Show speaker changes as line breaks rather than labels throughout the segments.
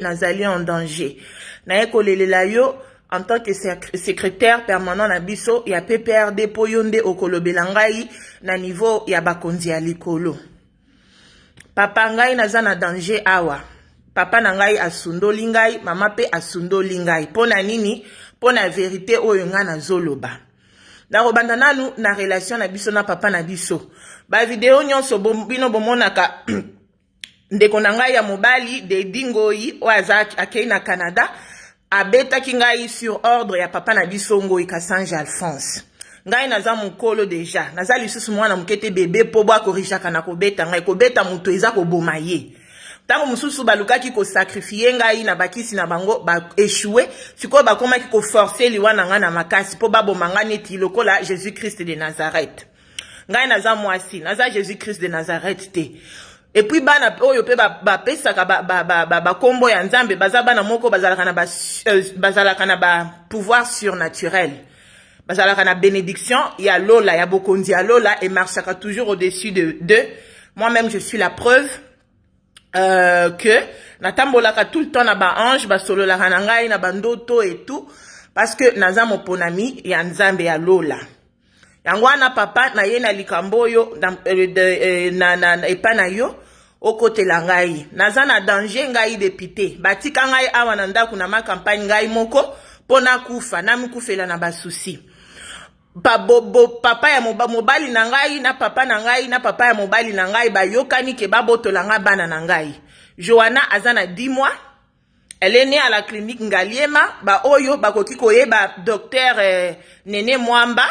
nazali en danger. Naye kolelela yo en tant que secrétaire permanent na biso ya PPRD po yonde okolobela ngai na niveau ya bakonzi ya likolo. Papa ngai naza na danger awa. Papa na ngai asundoli ngai, mama pe asundoli ngai. Pona nini? Pona vérité oyo nga na zoloba. Na robanda nanu na relation na biso na papa na biso. Ba video nyonso bino bomonaka ndeko na ngai ya mobali de dingoyi o azaki akei na Canada abetaki ngai sur ordre ya papa na biso ngoi Kasange Alphonse. Ngai naza mukolo deja. Naza lisusu mwana mukete bebe po bwa korishaka na kobeta ngai kobeta muto eza koboma ye. Tango mususu balukaki ko sacrifier ngai na bakisi na bango ba échouer siko ba komaki ko forcer liwana nga na makasi po babo mangane ti lokola Jésus Christ de Nazareth. Ngai naza mwasi naza Jésus Christ de Nazareth te. Et puis bana oyo pe ba pesaka ba kombo ya nzambe baza bana moko bazalaka na ba pouvoir surnaturel. Bazalaka na bénédiction ya lola ya bokonzi ya lola et marchaka toujours au-dessus de moi-même je suis la preuve que natambolaka tout le temps na ba ange ba solo la ngai na bandoto et tout parce que naza moponami ya nzambe ya lola. Yangwana papa na ye na likambo yo na epana yo okote la ngai. Naza na danger ngai député. Batika ngai awa na ndaku na ma campagne ngai moko pona kufa na mikufela na basusi. Papa ya mobali na ngai na papa na ngai na papa ya mobali na ngai ba yokani ke babotola nga bana na ngai. Joanna azana 10 mois. Elle est née à la clinique Ngaliema ba oyo bakoki koyeba docteur Nene Mwamba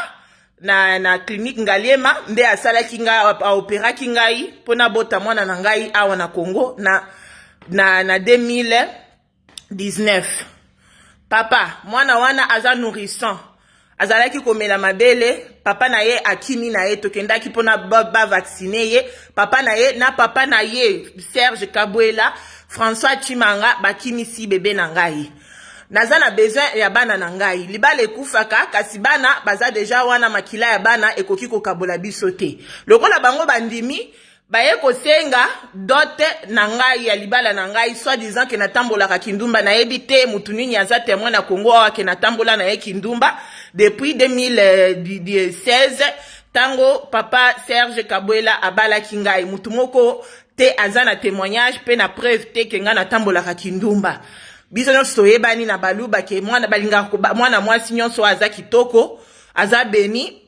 na clinique Ngaliema nde asalaki nga operaki ngai pona bota mwana na ngai awa na Congo na 2019. Papa mwana wana aza nourrisson azalaki komela mabele papa na ye akimi na ye tokendaki pona ba vacciner ye papa na ye Serge Kabwela François Chimanga bakimi si bébé na ngai. Naza na besoin ya bana na ngai. Libala ekufaka kasi bana baza deja wana makila ya bana ekoki kokabola biso te. Lokola bango bandimi baye kosenga dote na ngai ya libala na ngai soit disant que natambolaka kindumba na yebi te mutu nini aza témoin na Congo awa ke natambola na ye kindumba depuis 2016 tango papa Serge Kabwela abalaki ngai mutu moko te aza na témoignage pe na preuve te ke nga natambolaka kindumba. Biso nyonso toyebani na baluba ke mwana mwasi nyonso aza kitoko aza beni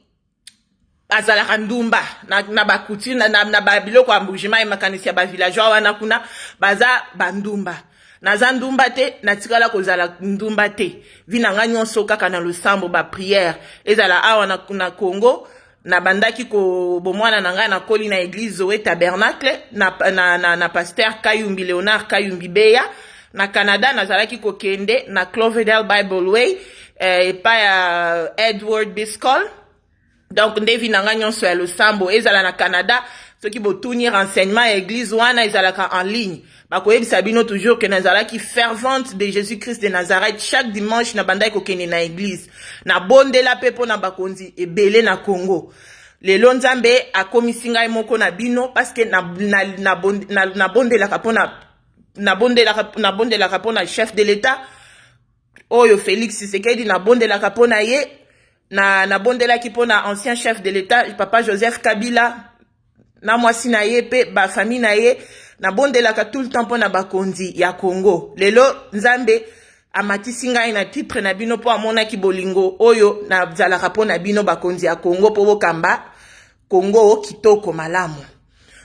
azalaka ndumba na bakuti na babiloko ya mbujima ya makanisi ya bavillageois wana kuna baza bandumba. Naza ndumba te natikala kozala ndumba te. Vina nga nyonso kaka na losambo ba prière ezala awa na Congo na bandaki ko bomwana na nga na koli na église Zoé Tabernacle na pasteur Kayumbi Léonard Kayumbi Beya. Na Canada nazalaki kokende na Cloverdale Bible Way pa ya Edward Biscol. Donc ndevi nanga nyonso ya losambo ezala na Canada soki botuni renseignement ya église wana ezalaka en ligne. Bakoyebisa bino toujours que nazalaki fervente de Jésus-Christ de Nazareth chaque dimanche na bandaki kokende na église. Na bondela pepo na bakonzi ebele na Congo. Lelo nzambe akomisi ngai moko na bino parce que na bondelaka pona na bondelaka pona chef de l'État oyo Félix Tshisekedi na bondelaka pona ye na bondelaki pona ancien chef de l'État papa Joseph Kabila na mwasi na ye pe ba famille na ye na bondelaka tout le temps pona bakonzi ya Congo. Lelo nzambe amatisi ngai na titre na bino po amona ki bolingo oyo na zalaka pona bino bakonzi ya Congo po bokamba Congo kitoko malamu.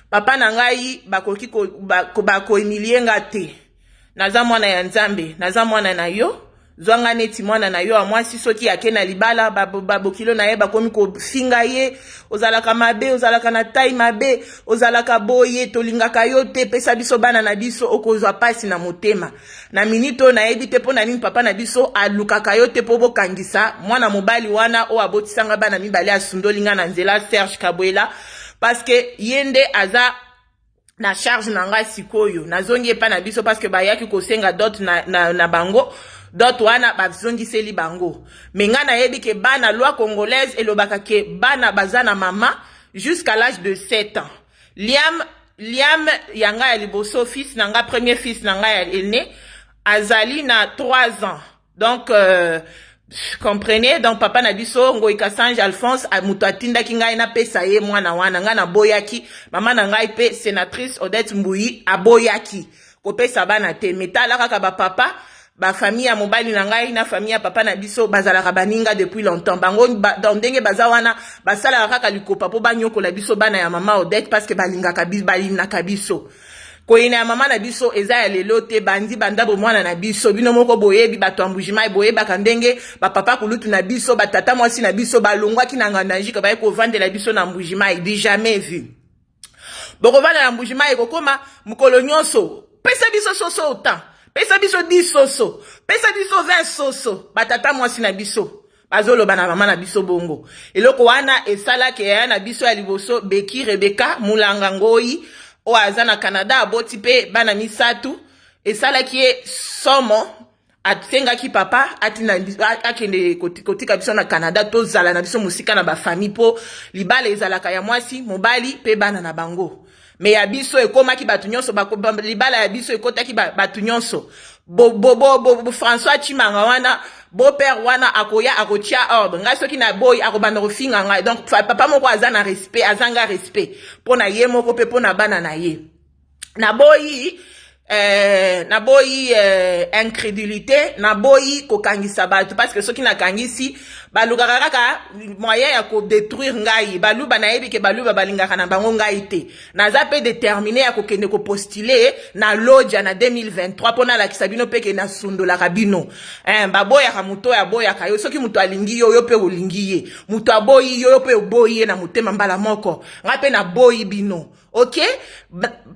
Papa na ngai bakoki bako emilie nga te. Naza mwana ya nzambe, naza mwana na yo. Zwanga neti mwana na yo amwasi soki ake na libala babokilo na ye bakomi ko finga ye ozalaka mabe ozalaka na tai mabe ozalaka boye tolingaka yo te pesa biso bana na biso okozwa pasi na motema. Na minito na yebi te pona nini papa na biso alukaka yo te po bokangisa mwana mobali wana o abotisanga bana mibale asundolinga na nzela Serge Kabwela. Parce que yende aza na charge na nga sikoyo nazongi epa na biso parce que bayaki kosenga dot na bango dot wana bazongiseli bango menga na yebi ke bana loi congolaise elobaka ke bana bazana mama jusqu'à l'âge de 7 ans. Liam yanga ya liboso fils nanga premier fils nanga ya aîné azali na 3 ans. Donc, comprenez, donc papa na biso ngoi Kasange Alphonse muto atindaki ngai na pesa ye mwana wana nga na boyaki mama na ngai pe sénatrice Odette Mbuyi aboyaki kopesa bana te metala kaka ba papa ba famille ya mobali na ngai na famille ya papa na biso bazalaka baninga depuis longtemps bango dans ndenge baza wana basala kaka likopa po banyokola biso bana ya mama Odette parce que balingaka biso koyina ya mama na biso eza ya lelo te bandi bandabo mwana na biso bino moko boyebi bato ambujima boyebaka ndenge bapapa kulutu na biso batata mwasi na biso balongwaki na ngandanjika baye kovandela biso na mbujima idi jamais vu bokovanda na mbujima ekokoma mukolo nyonso pesa biso soso autant pesa biso 10 soso pesa biso 20 soso batata mwasi na biso bazoloba na mama na biso bongo eloko wana esalaki ya na biso ya liboso Beki Rebecca Mulanga Ngoi o aza na Canada aboti pe bana misatu esalaki ye somo atengaki papa atina akende kotika biso na Canada tozala na biso musika na ba famille po libala ezalaka ya mwasi mobali pe bana na bango me ya biso ekomaki batu nyonso libala ya biso ekotaki batu nyonso François Chimanga wana beau-père wana akoya akotia ordre ngai soki na boy akobanda kofinga ngai donc papa moko aza na respect azanga respect pona ye moko pe pona bana na ye na boy incrédulité na boy kokangisa batu parce que soki na kangisi balukaka kaka moyen ya ko détruire ngai baluba na yebi ke baluba balingaka na bango ngai te naza pe déterminé ya kokende ko postuler na lodja na 2023 pona la kisabino peke na sundola kabino baboya ka muto ya boya ka yo soki muto alingi yo pe olingi ye muto aboyi yo pe oboyi na mutema mbala moko ngape na boyi bino. Ok,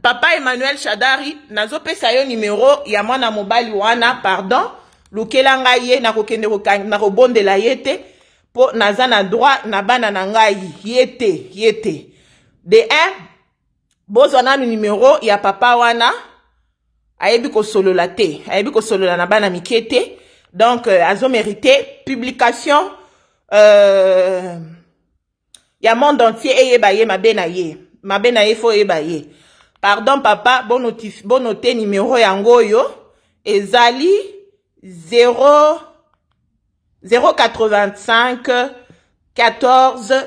papa Emmanuel Shadari nazo pesa yo numéro ya mwana mobali wana pardon lukela ngai ye na kokende na kobondela yete po naza na droit na bana na ngai yete de 1 bozo na numéro ya papa wana ayebi ko solola te ayebi ko solola na bana mikete donc azo mérité publication ya monde entier eyeba ye mabena ye mabena ye fo eba ye. Pardon papa, bon noter numéro yango yo ezali 085 14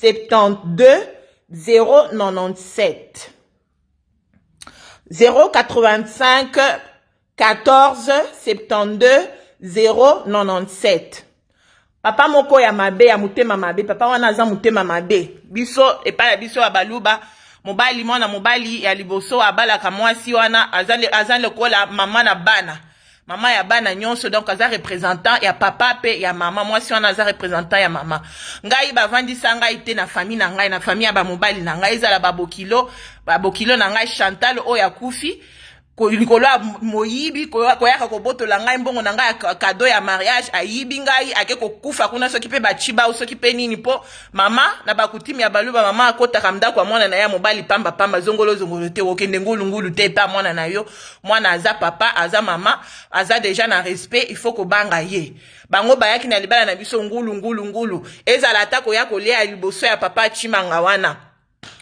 72 097 085 14 72 097. Papa moko ya mabe ya mutema mabe papa wana aza mutema mabe biso epa biso ya baluba mobali mwana mobali ya liboso abalaka mwasi wana azale kola mama na bana mama ya bana nyonso donc aza représentant ya papa pe ya mama mwasi wana aza représentant ya mama ngai bavandisa ngai te na famille na ngai na famille ya ba mobali na ngai ezala babokilo na ngai Chantal oya kufi likolo ya moyibi koyaka kobotola ngai mbongo na ngai kado ya mariage ayibi ngai ake kokufa kuna soki pe bachiba ou soki pe nini po mama na bakutimi ya baluba mama akotaka ndako ya mwana na ya mobali pamba zongolo te okende ngulu te pa mwana na yo mwana aza papa aza mama aza déjà na respect il faut kobanga ye bango bayaki na libala na biso ngulu ezala atako ya kolia liboso ya papa Chimanga wana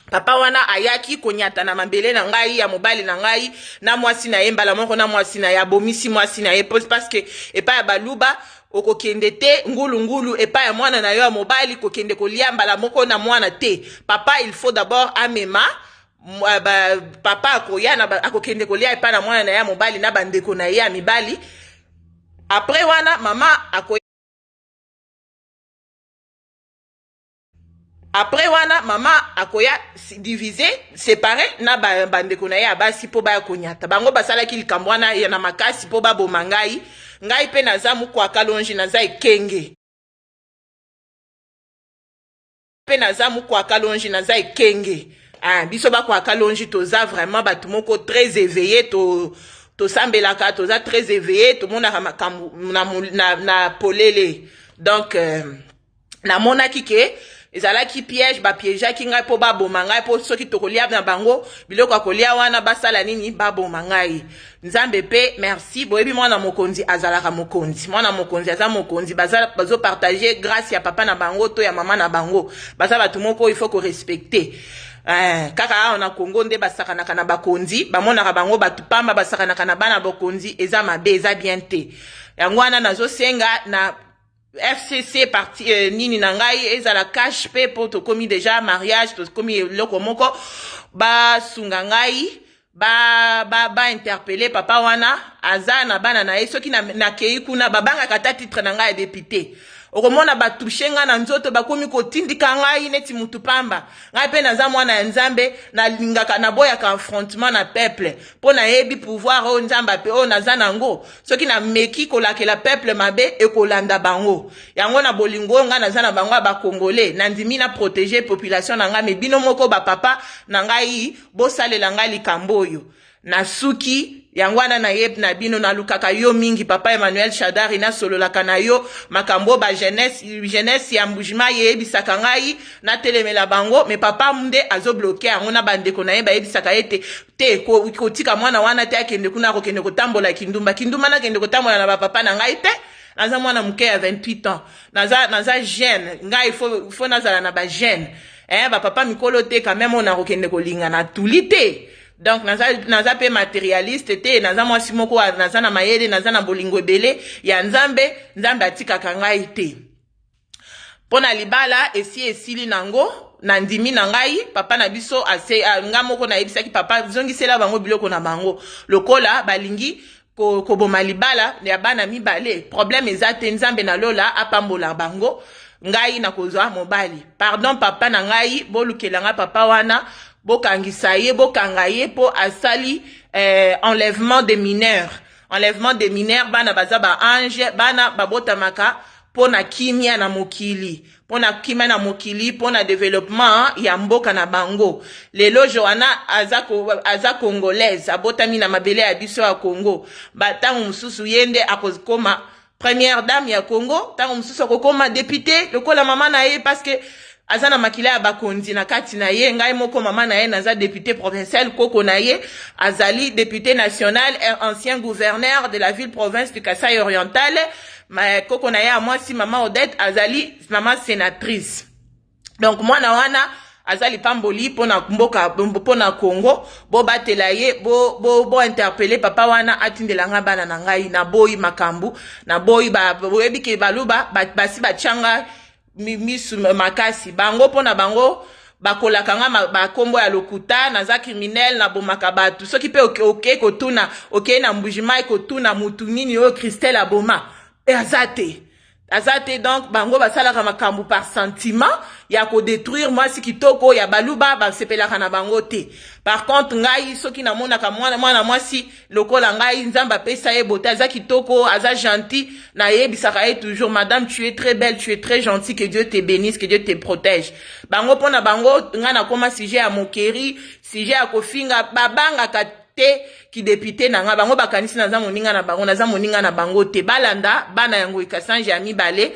papa wana ayaki konyata na mabele na ngai ya mobali na ngai na mwasi na ye mbala moko na mwasi na ya bomisi mwasi na ye parce que epa ya baluba okokende te ngulu epa ya mwana na yo ya mobali kokende kolia mbala moko na mwana te papa il faut d'abord amema papa akoya na akokende kolia epa na mwana na ya mobali na bandeko na ye ya mibali après wana mama akoya après wana mama akoya diviser séparer na bandeko na ya basi po ba konyata bango basala ki likambo wana ya na makasi po ba boma ngai pe naza muko akalonji naza ekenge pe naza muko akalonji naza ekenge biso ba ko akalonji toza vraiment batu moko très éveillé to sambelaka toza très éveillé to mona makambu na polele donc na mona kike ezalaki piège ba piégeaki ngai po baboma ngai po soki tokolia na bango biloko akolia wana basala nini baboma ngai nzambe pe merci boyebi mwana mokonzi azalaka mokonzi mwana mokonzi aza mokonzi bazo partager grâce ya papa na bango to ya mama na bango baza batu moko il faut ko respecter kaka awa na Congo nde basakanaka na bakonzi bamonaka bango batu pamba basakanaka na bana bakonzi eza mabe eza bien te yango wana nazosenga na FCC parti nini na ngai ezala cash pe po tokomi déjà mariage tokomi eloko moko basunga ngai ba interpeller papa wana aza na bana na ye soki na kei kuna babangaka ta titre na ngai ya député okomona batouche nga na nzoto bakomi kotindika ngai neti mutu pamba ngai pe naza mwana ya nzambe nalingaka naboyaka affrontement na peuple mpo nayebi pouvoir oyo nzambe ape oyo naza nango soki nameki kolakela peuple mabe ekolanda bango yango na bolingo oyo ngai naza na bango ya bakongole nandimi na protéger population na ngai me bino moko bapapa na ngai bosalela ngai likambo oyo na suki yango wana na yeb na bino na lukaka yo mingi papa Emmanuel Shadari na sololaka na yo makambo ba jeunesse ya mbujima yebisaka ngai na telemela bango me papa munde azo bloquer yango na bandeko na ye ba yebisaka ete te kotika mwana wana te akende kuna kokende kotambola kindumba na kende kotambola na papa na ngai te naza mwana muke ya 28 ans naza jeune ngai faut nazala na ba jeune ba papa mikolo te quand même on a kokende kolinga na tulite. Donc naza pe matérialiste te naza mwasi moko naza na mayele naza na bolingo ebele ya nzambe atikaka ngai te pona libala esili nango na ndimi na ngai papa na biso nga moko na yebisaki papa zongisela bango biloko na bango lokola balingi koboma libala ya bana mibale problème eza te nzambe na lola apambola bango ngai na kozwa mobali pardon papa na ngai bolukela nga papa wana bokangisa ye bokanga ye po asali enlèvement des mineurs bana baza ba ange bana babotamaka pona kimia na mokili pona développement ya mboka na bango lelo Joana aza congolaise abotami na mabele ya biso ya Congo batango mususu yende akokoma première dame ya Congo tango mususu akokoma député lokola mama na ye parce que azana makila ya bakonzi na kati na ye ngai moko mama na ye naza député provincial koko na ye azali député national et ancien gouverneur de la ville province du Kasai oriental koko na ye a mwasi mama Odette azali mama sénatrice donc mwana wana azali pamboli pona mboka pona Congo bo batela ye bo interpeller papa wana atindelanga bana na ngai na boyi makambu na boyi boyebi ke baluba basi bachanga misu makasi bango pona bango bakolaka nga bakombo ya lokuta naza criminel na bomaka batu soki pe oke kotuna oke na mbujima kotuna mutu nini o Christelle aboma azate donc bango basalaka makambu par sentiment ya ko détruire mwasi kitoko ya baluba basepelaka na bango te par contre ngai soki na monaka mwana mwasi lokola ngai nzamba pesa ye bote aza kitoko aza gentil na yebisaka ye toujours madame tu es très belle tu es très gentille que Dieu te bénisse que Dieu te protège bango pona bango nga na koma sujet ya mokeri sujet ya kofinga babangaka te ki député na nga bango bakanisi naza moninga na bango te balanda bana yango ikasange ya mibale